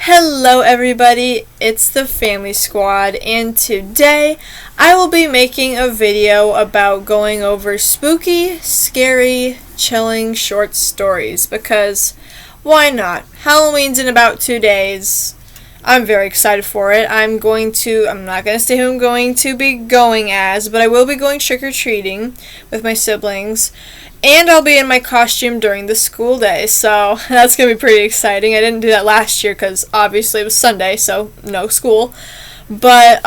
Hello everybody, it's the Family Squad, and today I will be making a video about going over spooky, scary, chilling short stories because why not? Halloween's in about 2 days. I'm very excited for it. I'm not going to say who I'm going to be going as, but I will be going trick-or-treating with my siblings. And I'll be in my costume during the school day, so that's going to be pretty exciting. I didn't do that last year because obviously it was Sunday, so no school. But,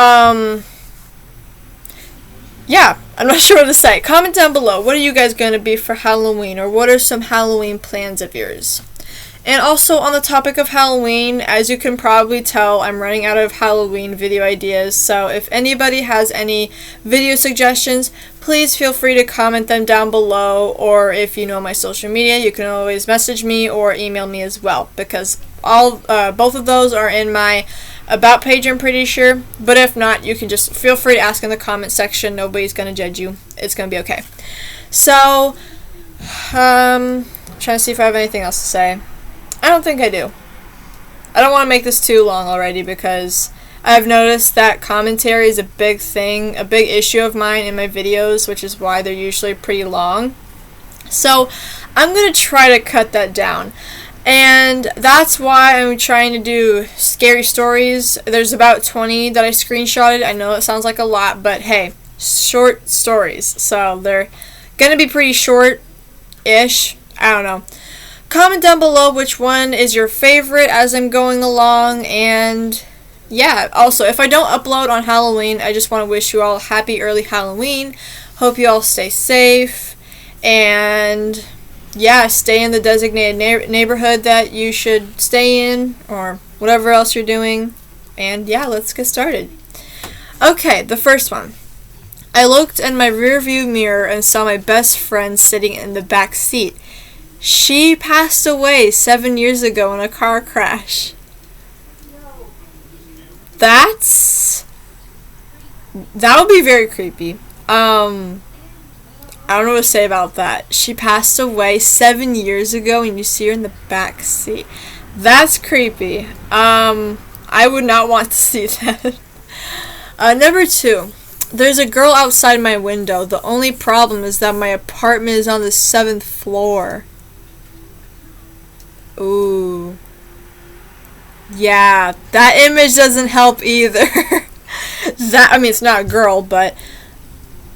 yeah, I'm not sure what to say. Comment down below, what are you guys going to be for Halloween, or what are some Halloween plans of yours? And also on the topic of Halloween, as you can probably tell, I'm running out of Halloween video ideas, so if anybody has any video suggestions, please feel free to comment them down below, or if you know my social media, you can always message me or email me as well, because both of those are in my About page, I'm pretty sure, but if not, you can just feel free to ask in the comment section. Nobody's going to judge you. It's going to be okay. So, trying to see if I have anything else to say. I don't think I do. I don't want to make this too long already because I've noticed that commentary is a big thing, a big issue of mine in my videos, which is why they're usually pretty long. So I'm going to try to cut that down. And that's why I'm trying to do scary stories. There's about 20 that I screenshotted. I know it sounds like a lot, but hey, short stories. So they're going to be pretty short-ish. I don't know. Comment down below which one is your favorite as I'm going along, and yeah, also if I don't upload on Halloween, I just want to wish you all a happy early Halloween. Hope you all stay safe, and yeah, stay in the designated neighborhood that you should stay in, or whatever else you're doing. And yeah, let's get started. Okay, the first one. I looked in my rearview mirror and saw my best friend sitting in the back seat. She passed away 7 years ago in a car crash. That would be very creepy. I don't know what to say about that. She passed away 7 years ago and you see her in the back seat. That's creepy. I would not want to see that. Number 2. There's a girl outside my window. The only problem is that my apartment is on the 7th floor. Ooh. Yeah, that image doesn't help either. It's not a girl, but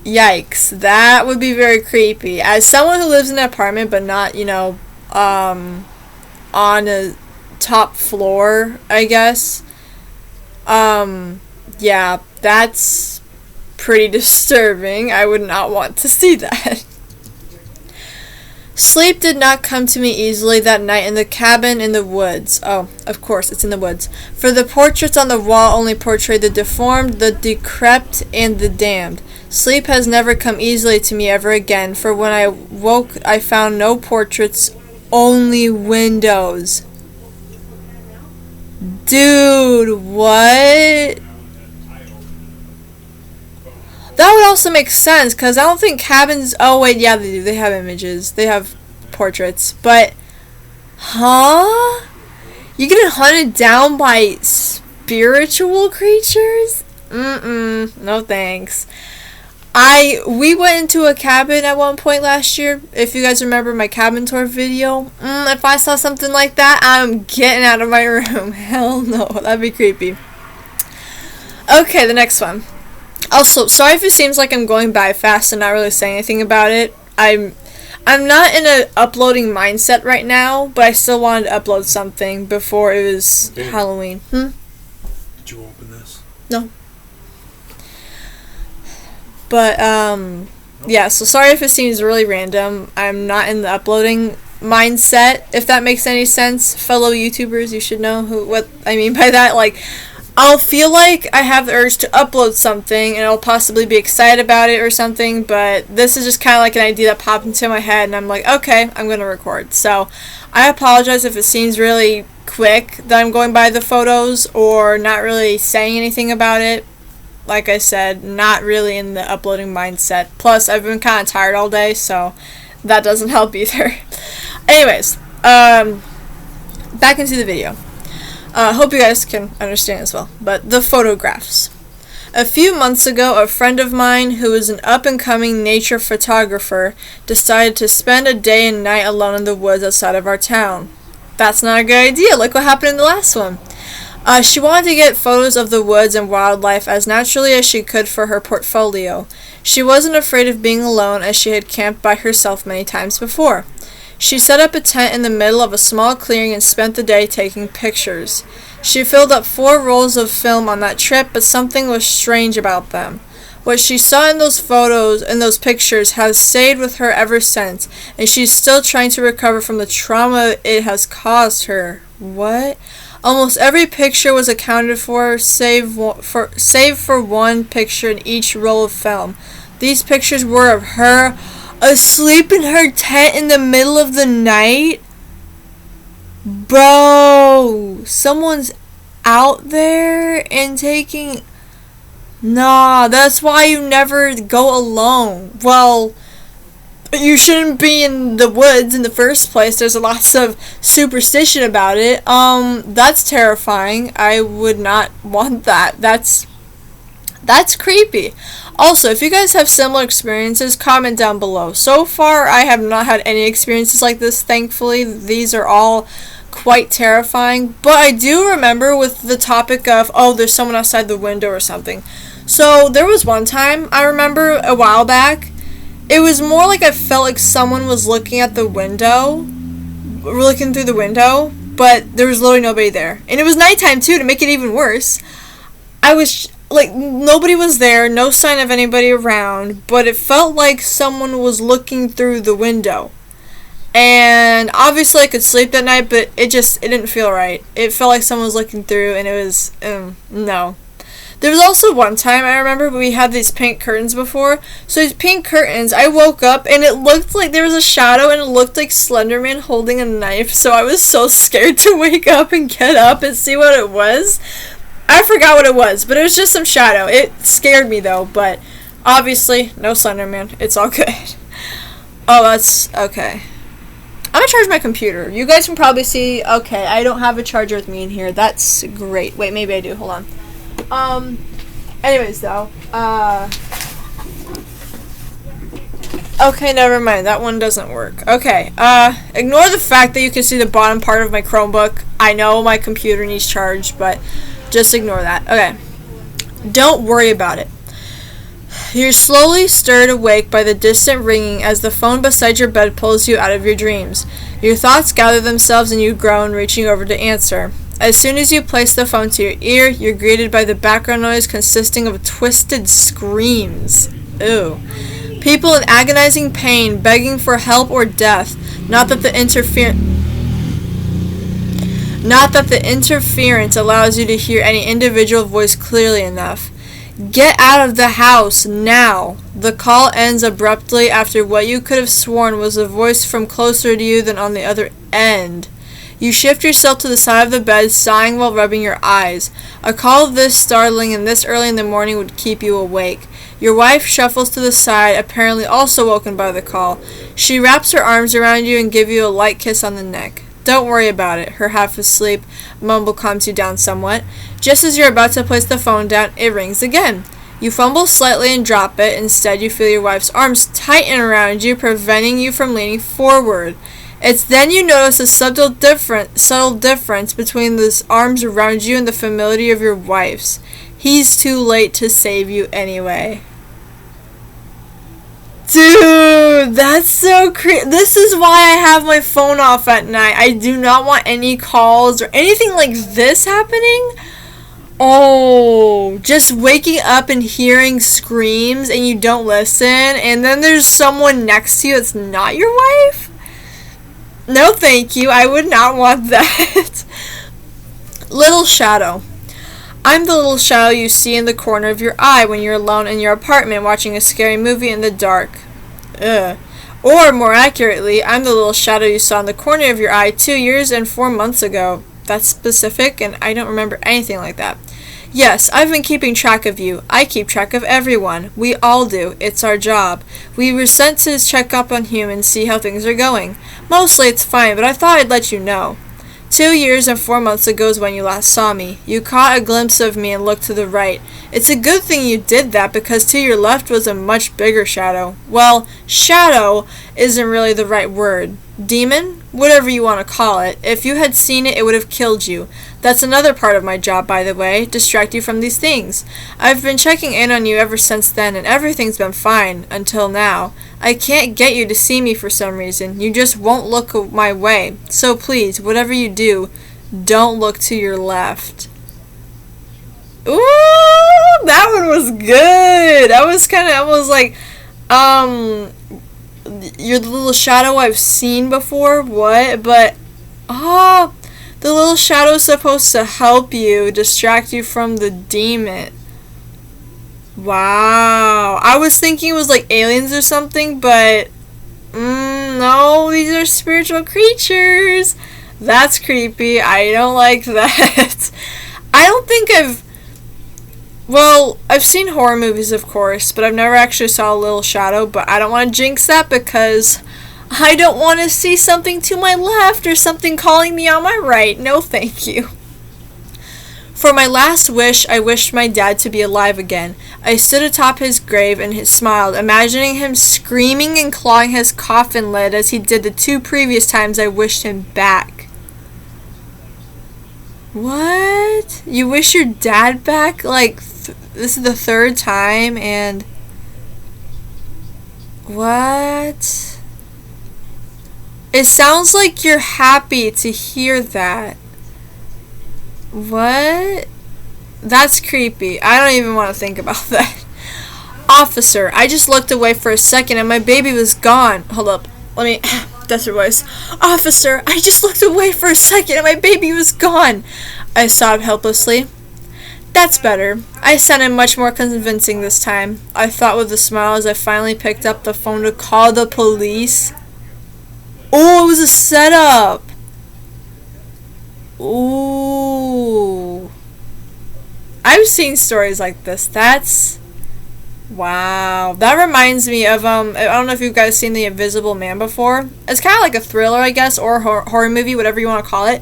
yikes. That would be very creepy. As someone who lives in an apartment, but not, on a top floor, I guess. Yeah, that's pretty disturbing. I would not want to see that. Sleep did not come to me easily that night in the cabin in the woods. Oh, of course, it's in the woods. For the portraits on the wall only portrayed the deformed, the decrepit, and the damned. Sleep has never come easily to me ever again, for when I woke, I found no portraits, only windows. Dude, what? That would also make sense, because I don't think cabins... Oh, wait, yeah, they do. They have images. They have portraits. But, huh? You get hunted down by spiritual creatures? No thanks. We went into a cabin at one point last year. If you guys remember my cabin tour video. If I saw something like that, I'm getting out of my room. Hell no. That'd be creepy. Okay, the next one. Also, sorry if it seems like I'm going by fast and not really saying anything about it. I'm not in a uploading mindset right now, but I still wanted to upload something before it was Halloween. Did you open this? No. But, yeah, so sorry if it seems really random. I'm not in the uploading mindset, if that makes any sense. Fellow YouTubers, you should know what I mean by that. Like, I'll feel like I have the urge to upload something and I'll possibly be excited about it or something, but this is just kind of like an idea that popped into my head and I'm like, okay, I'm going to record. So I apologize if it seems really quick that I'm going by the photos or not really saying anything about it. Like I said, not really in the uploading mindset. Plus, I've been kind of tired all day, so that doesn't help either. Anyways, back into the video. Hope you guys can understand as well. But the photographs. A few months ago, a friend of mine who is an up-and-coming nature photographer decided to spend a day and night alone in the woods outside of our town. That's not a good idea. Look what happened in the last one. She wanted to get photos of the woods and wildlife as naturally as she could for her portfolio. She wasn't afraid of being alone as she had camped by herself many times before. She set up a tent in the middle of a small clearing and spent the day taking pictures. She filled up 4 rolls of film on that trip, but something was strange about them. What she saw in those photos and those pictures has stayed with her ever since, and she's still trying to recover from the trauma it has caused her. What? Almost every picture was accounted for, save for one picture in each roll of film. These pictures were of her asleep in her tent in the middle of the night. Bro, someone's out there and taking... Nah, that's why you never go alone. Well, you shouldn't be in the woods in the first place. There's lots of superstition about it. That's terrifying. I would not want that. That's creepy. Also, if you guys have similar experiences, comment down below. So far, I have not had any experiences like this, thankfully. These are all quite terrifying. But I do remember with the topic of, oh, there's someone outside the window or something. So, there was one time, I remember a while back, it was more like I felt like someone was looking at the window, looking through the window, but there was literally nobody there. And it was nighttime too, to make it even worse. I was, like, nobody was there, no sign of anybody around, but it felt like someone was looking through the window. And obviously I could sleep that night, but it didn't feel right. It felt like someone was looking through, and it was, no. There was also one time, I remember, we had these pink curtains before. So these pink curtains, I woke up and it looked like there was a shadow and it looked like Slender Man holding a knife. So I was so scared to wake up and get up and see what it was. I forgot what it was, but it was just some shadow. It scared me though, but obviously, no Slender Man. It's all good. Oh, that's okay. I'm gonna charge my computer. You guys can probably see, okay, I don't have a charger with me in here. That's great. Wait, maybe I do. Hold on. Anyways, though, okay, never mind, that one doesn't work. Okay, ignore the fact that you can see the bottom part of my Chromebook. I know my computer needs charge, but just ignore that. Okay, don't worry about it. You're slowly stirred awake by the distant ringing as the phone beside your bed pulls you out of your dreams. Your thoughts gather themselves and you groan, reaching over to answer. As soon as you place the phone to your ear, you're greeted by the background noise consisting of twisted screams. Ew. People in agonizing pain, begging for help or death. Not that the interference allows you to hear any individual voice clearly enough. Get out of the house, now! The call ends abruptly after what you could have sworn was a voice from closer to you than on the other end. You shift yourself to the side of the bed, sighing while rubbing your eyes. A call this startling and this early in the morning would keep you awake. Your wife shuffles to the side, apparently also woken by the call. She wraps her arms around you and gives you a light kiss on the neck. Don't worry about it, her half-asleep mumble calms you down somewhat. Just as you're about to place the phone down, it rings again. You fumble slightly and drop it. Instead, you feel your wife's arms tighten around you, preventing you from leaning forward. It's then you notice a subtle difference between the arms around you and the familiarity of your wife's. He's too late to save you anyway. Dude, that's so creepy. This is why I have my phone off at night. I do not want any calls or anything like this happening. Oh, just waking up and hearing screams and you don't listen, and then there's someone next to you that's not your wife? No, thank you. I would not want that. Little shadow. I'm the little shadow you see in the corner of your eye when you're alone in your apartment watching a scary movie in the dark. Ugh. Or, more accurately, I'm the little shadow you saw in the corner of your eye 2 years and 4 months ago. That's specific, and I don't remember anything like that. Yes, I've been keeping track of you. I keep track of everyone. We all do. It's our job. We were sent to check up on humans, see how things are going. Mostly it's fine, but I thought I'd let you know. 2 years and 4 months ago is when you last saw me. You caught a glimpse of me and looked to the right. It's a good thing you did that because to your left was a much bigger shadow. Well, shadow isn't really the right word. Demon? Whatever you want to call it. If you had seen it, it would have killed you. That's another part of my job, by the way, distract you from these things. I've been checking in on you ever since then, and everything's been fine, until now. I can't get you to see me for some reason. You just won't look my way. So please, whatever you do, don't look to your left. Ooh, that one was good. I was like, you're the little shadow I've seen before. What? But, the little shadow is supposed to help you, distract you from the demon. Wow. I was thinking it was like aliens or something, but no, these are spiritual creatures. That's creepy. I don't like that. I don't think I've seen horror movies, of course, but I've never actually saw a little shadow, but I don't want to jinx that because I don't want to see something to my left or something calling me on my right. No, thank you. For my last wish, I wished my dad to be alive again. I stood atop his grave and smiled, imagining him screaming and clawing his coffin lid as he did the 2 previous times I wished him back. What? You wish your dad back? Like, this is the 3rd time, and... What? It sounds like you're happy to hear that. What? That's creepy. I don't even want to think about that. Officer, I just looked away for a second and my baby was gone. Hold up. Let me... That's her voice. Officer, I just looked away for a second and my baby was gone. I sobbed helplessly. That's better. I sounded much more convincing this time. I thought with a smile as I finally picked up the phone to call the police. Oh, it was a setup. Ooh. I've seen stories like this. That's... Wow. That reminds me of, I don't know if you guys seen The Invisible Man before. It's kind of like a thriller, I guess, or a horror movie, whatever you want to call it.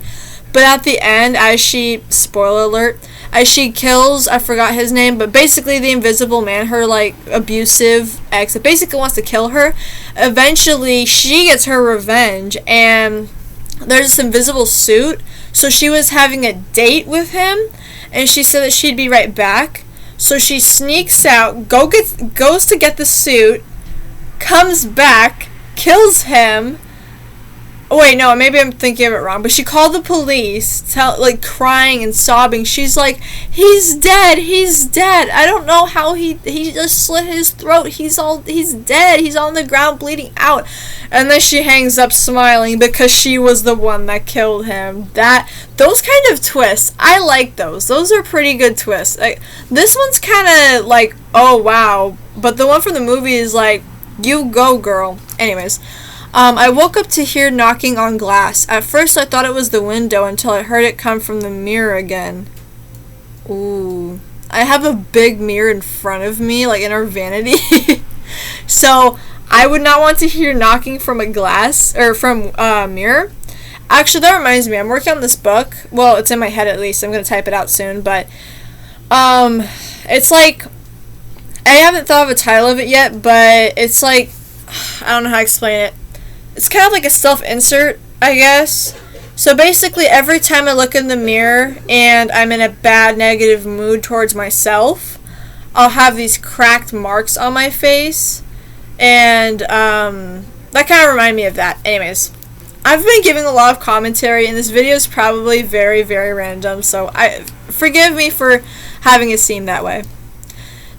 But at the end, as she, spoiler alert, as she kills, I forgot his name, but basically the Invisible Man, her, like, abusive ex, that basically wants to kill her, eventually she gets her revenge, and there's this invisible suit, so she was having a date with him, and she said that she'd be right back, so she sneaks out, goes to get the suit, comes back, kills him. Oh, wait, no, maybe I'm thinking of it wrong. But she called the police, like, crying and sobbing. She's like, he's dead, he's dead. I don't know how he just slit his throat. He's dead. He's on the ground bleeding out. And then she hangs up smiling because she was the one that killed him. Those kind of twists, I like those. Those are pretty good twists. Like, this one's kind of like, oh, wow. But the one from the movie is like, you go, girl. Anyways. I woke up to hear knocking on glass. At first I thought it was the window until I heard it come from the mirror again. Ooh. I have a big mirror in front of me, like in our vanity. So, I would not want to hear knocking from a glass, or from a mirror. Actually, that reminds me, I'm working on this book. Well, it's in my head at least. I'm going to type it out soon, but, it's like, I haven't thought of a title of it yet, but it's like, I don't know how to explain it. It's kind of like a self-insert, I guess. So basically, every time I look in the mirror and I'm in a bad, negative mood towards myself, I'll have these cracked marks on my face. And that kind of reminded me of that. Anyways, I've been giving a lot of commentary, and this video is probably very, very random. So forgive me for having it seem that way.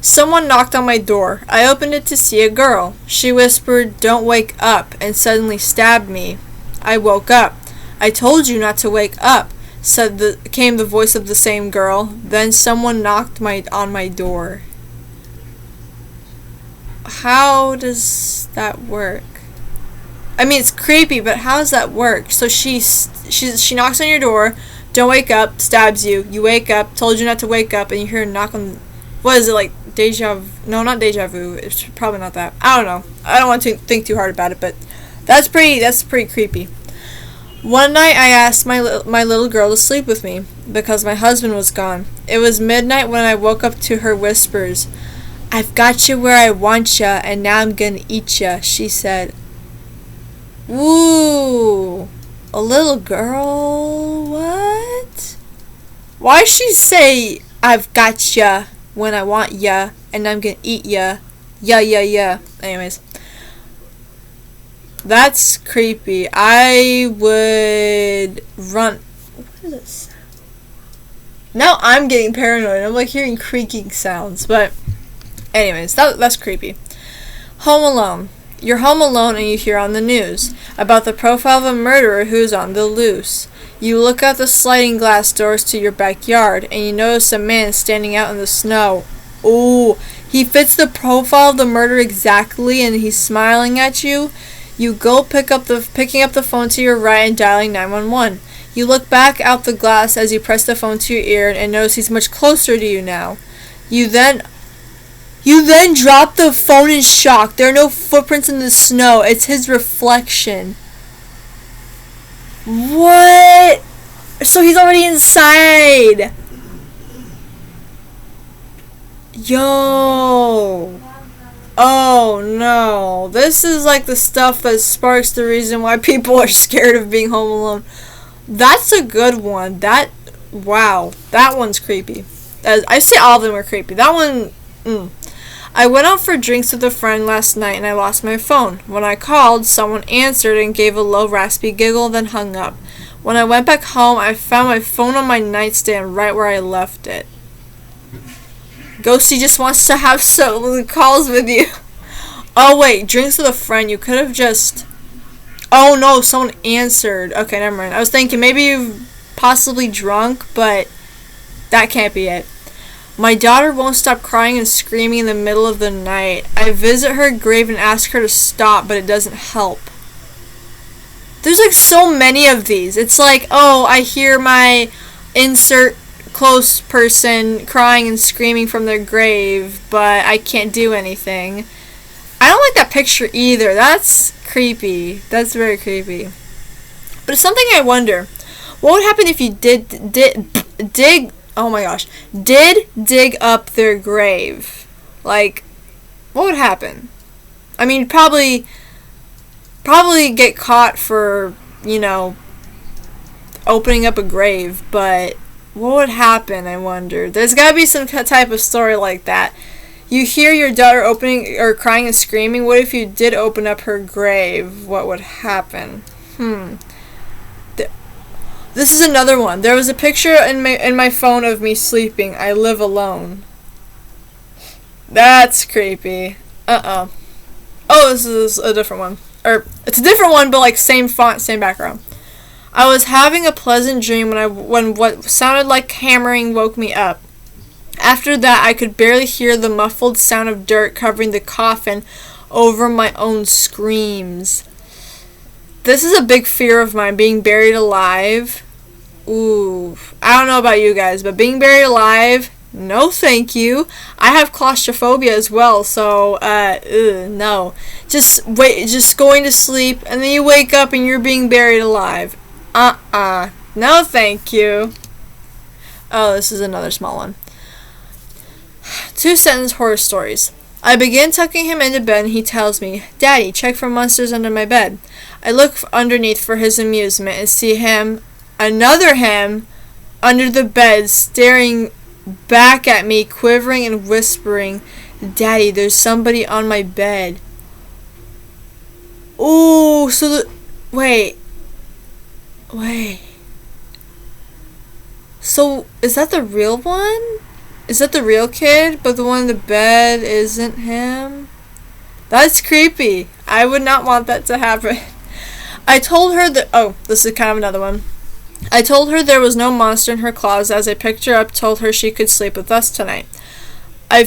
Someone knocked on my door. I opened it to see a girl. She whispered, "Don't wake up," and suddenly stabbed me. I woke up. "I told you not to wake up," came the voice of the same girl. Then someone knocked on my door. How does that work? I mean, it's creepy, but how does that work? So she knocks on your door, "Don't wake up," stabs you. You wake up, told you not to wake up, and you hear a knock on... What is it, like deja vu? No, not deja vu. It's probably not that. I don't know. I don't want to think too hard about it, but that's pretty creepy. One night I asked my little girl to sleep with me because my husband was gone. It was midnight when I woke up to her whispers. "I've got you where I want ya, and now I'm gonna eat ya," she said. Ooh, a little girl? What? Why she say, "I've got ya when I want ya, and I'm gonna eat ya"? Yeah. Anyways. That's creepy. I would run. What is this? Now I'm getting paranoid. I'm like hearing creaking sounds. But anyways, that's creepy. Home alone. You're home alone and you hear on the news about the profile of a murderer who's on the loose. You look out the sliding glass doors to your backyard and you notice a man standing out in the snow. Ooh, he fits the profile of the murderer exactly and he's smiling at you. You go picking up the phone to your right and dialing 911. You look back out the glass as you press the phone to your ear and notice he's much closer to you now. You then drop the phone in shock. There are no footprints in the snow. It's his reflection. What? So he's already inside. Yo. Oh no. This is like the stuff that sparks the reason why people are scared of being home alone. That's a good one. Wow. That one's creepy. I say all of them are creepy. That one, I went out for drinks with a friend last night and I lost my phone. When I called, someone answered and gave a low raspy giggle then hung up. When I went back home, I found my phone on my nightstand right where I left it. Ghosty just wants to have some calls with you. Oh wait, drinks with a friend. You could have just... Oh no, someone answered. Okay, never mind. I was thinking maybe you've possibly drunk, but that can't be it. My daughter won't stop crying and screaming in the middle of the night. I visit her grave and ask her to stop, but it doesn't help. There's like so many of these. It's like, oh, I hear my insert close person crying and screaming from their grave, but I can't do anything. I don't like that picture either. That's creepy. That's very creepy. But it's something I wonder. What would happen if you did dig... Oh my gosh. Did dig up their grave? Like, what would happen? I mean, probably get caught for, opening up a grave, but what would happen, I wonder? There's gotta be some type of story like that. You hear your daughter opening or crying and screaming. What if you did open up her grave? What would happen? This is another one. There was a picture in my phone of me sleeping. I live alone. That's creepy. Oh, this is a different one. Or it's a different one, but like same font, same background. I was having a pleasant dream when what sounded like hammering woke me up. After that, I could barely hear the muffled sound of dirt covering the coffin over my own screams. This is a big fear of mine, being buried alive. Ooh, I don't know about you guys, but being buried alive, no thank you. I have claustrophobia as well, so, no. Just going to sleep, and then you wake up and you're being buried alive. No thank you. Oh, this is another small one. 2-sentence horror stories. I begin tucking him into bed and he tells me, "Daddy, check for monsters under my bed." I look underneath for his amusement and see another him, under the bed, staring back at me, quivering and whispering, "Daddy, there's somebody on my bed." Ooh, wait. So, is that the real one? Is that the real kid, but the one in the bed isn't him? That's creepy. I would not want that to happen. I told her that... Oh, this is kind of another one. I told her there was no monster in her closet as I picked her up, told her she could sleep with us tonight. I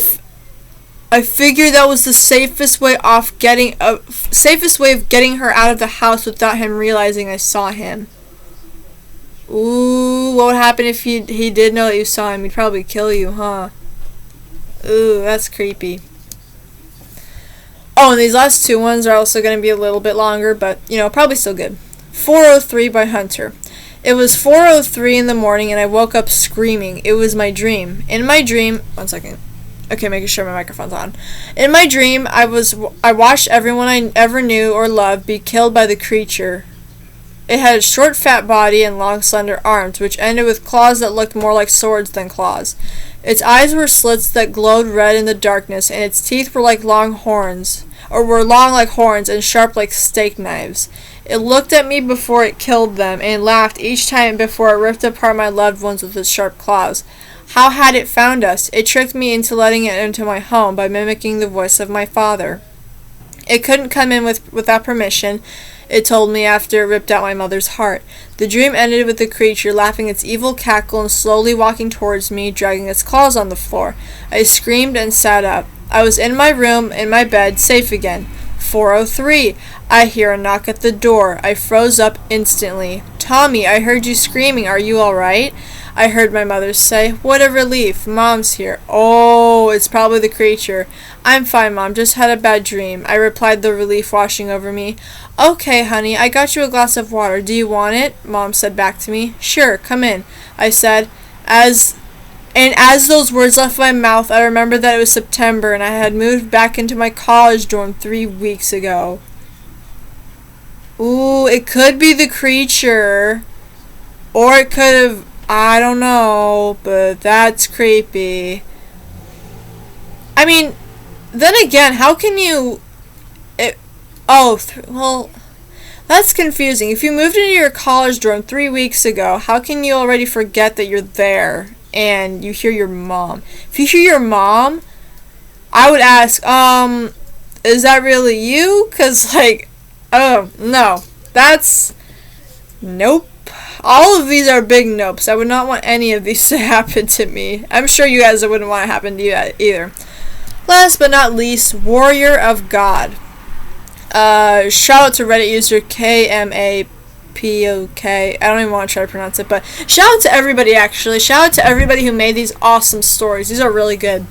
figured that was the safest way of getting her out of the house without him realizing I saw him. Ooh, what would happen if he did know that you saw him? He'd probably kill you, huh? Ooh, that's creepy. Oh, and these last two ones are also going to be a little bit longer, but, probably still good. 4:03 by Hunter. It was 4:03 in the morning and I woke up screaming. It was my dream. In my dream, one second. Okay, making sure my microphone's on. In my dream, I watched everyone I ever knew or loved be killed by the creature. It had a short, fat body and long, slender arms, which ended with claws that looked more like swords than claws. Its eyes were slits that glowed red in the darkness, and its teeth were like long horns, or were long like horns and sharp like steak knives. It looked at me before it killed them, and laughed each time before it ripped apart my loved ones with its sharp claws. How had it found us? It tricked me into letting it into my home by mimicking the voice of my father. It couldn't come in without permission, it told me after it ripped out my mother's heart. The dream ended with the creature laughing its evil cackle and slowly walking towards me, dragging its claws on the floor. I screamed and sat up. I was in my room, in my bed, safe again. 4:03. I hear a knock at the door. I froze up instantly. Tommy, I heard you screaming. Are you all right? I heard my mother say. What a relief. Mom's here. Oh, it's probably the creature. I'm fine, Mom. Just had a bad dream. I replied, the relief washing over me. Okay, honey. I got you a glass of water. Do you want it? Mom said back to me. Sure, come in, I said. As those words left my mouth, I remembered that it was September and I had moved back into my college dorm 3 weeks ago. Ooh, it could be the creature. Or it could have... I don't know, but that's creepy. I mean, then again, how can you... well, that's confusing. If you moved into your college dorm 3 weeks ago, how can you already forget that you're there and you hear your mom? If you hear your mom, I would ask, is that really you? 'Cause, like, oh, no. That's... Nope. All of these are big nopes. I would not want any of these to happen to me. I'm sure you guys wouldn't want it to happen to you either. Last but not least, Warrior of God. Shout out to Reddit user KMAPOK. I don't even want to try to pronounce it, but shout out to everybody, actually. Shout out to everybody who made these awesome stories. These are really good.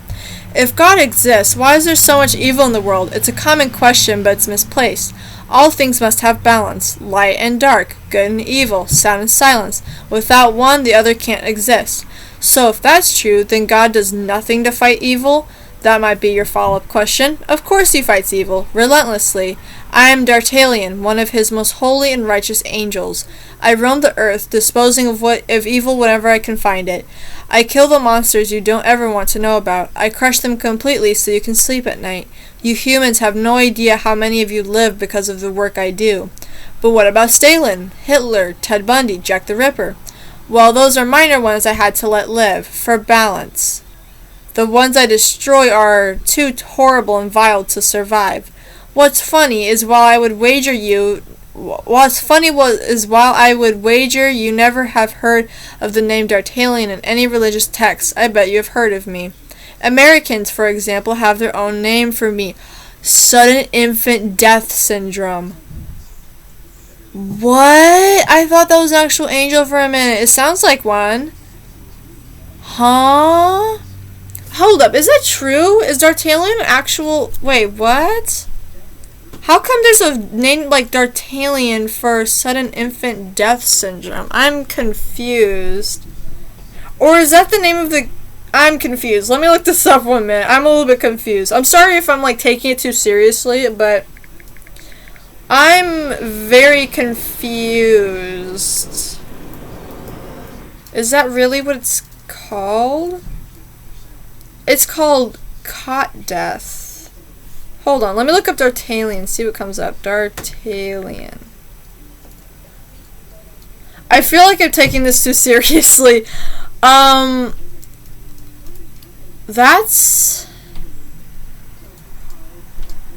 If God exists, why is there so much evil in the world? It's a common question, but it's misplaced. All things must have balance, light and dark, good and evil, sound and silence. Without one, the other can't exist. So if that's true, then God does nothing to fight evil? That might be your follow-up question. Of course he fights evil, relentlessly. I am D'Artagnan, one of his most holy and righteous angels. I roam the earth, disposing of evil whenever I can find it. I kill the monsters you don't ever want to know about. I crush them completely so you can sleep at night. You humans have no idea how many of you live because of the work I do. But what about Stalin, Hitler, Ted Bundy, Jack the Ripper? Well, those are minor ones I had to let live, for balance. The ones I destroy are too horrible and vile to survive. What's funny is while I would wager you never have heard of the name D'Artagnan in any religious text. I bet you have heard of me. Americans, for example, have their own name for me. Sudden infant death syndrome. What? I thought that was an actual angel for a minute. It sounds like one. Huh? Hold up, is that true? Is D'Artagnan actual... Wait, what? How come there's a name like D'Artagnan for sudden infant death syndrome? I'm confused. Or is that the name of the... I'm confused. Let me look this up 1 minute. I'm a little bit confused. I'm sorry if I'm like taking it too seriously, but I'm very confused. Is that really what it's called? It's called cot death. Hold on, let me look up D'Artagnan and see what comes up. D'Artagnan. I feel like I'm taking this too seriously. That's...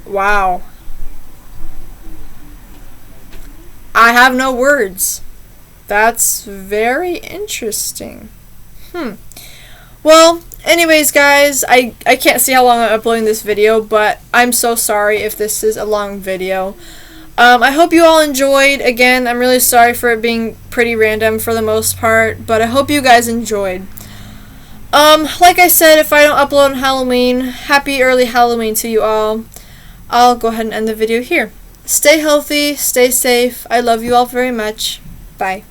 Wow. I have no words. That's very interesting. Well, anyways, guys, I can't see how long I'm uploading this video, but I'm so sorry if this is a long video. I hope you all enjoyed. Again, I'm really sorry for it being pretty random for the most part, but I hope you guys enjoyed. Like I said, if I don't upload on Halloween, happy early Halloween to you all. I'll go ahead and end the video here. Stay healthy, stay safe. I love you all very much. Bye.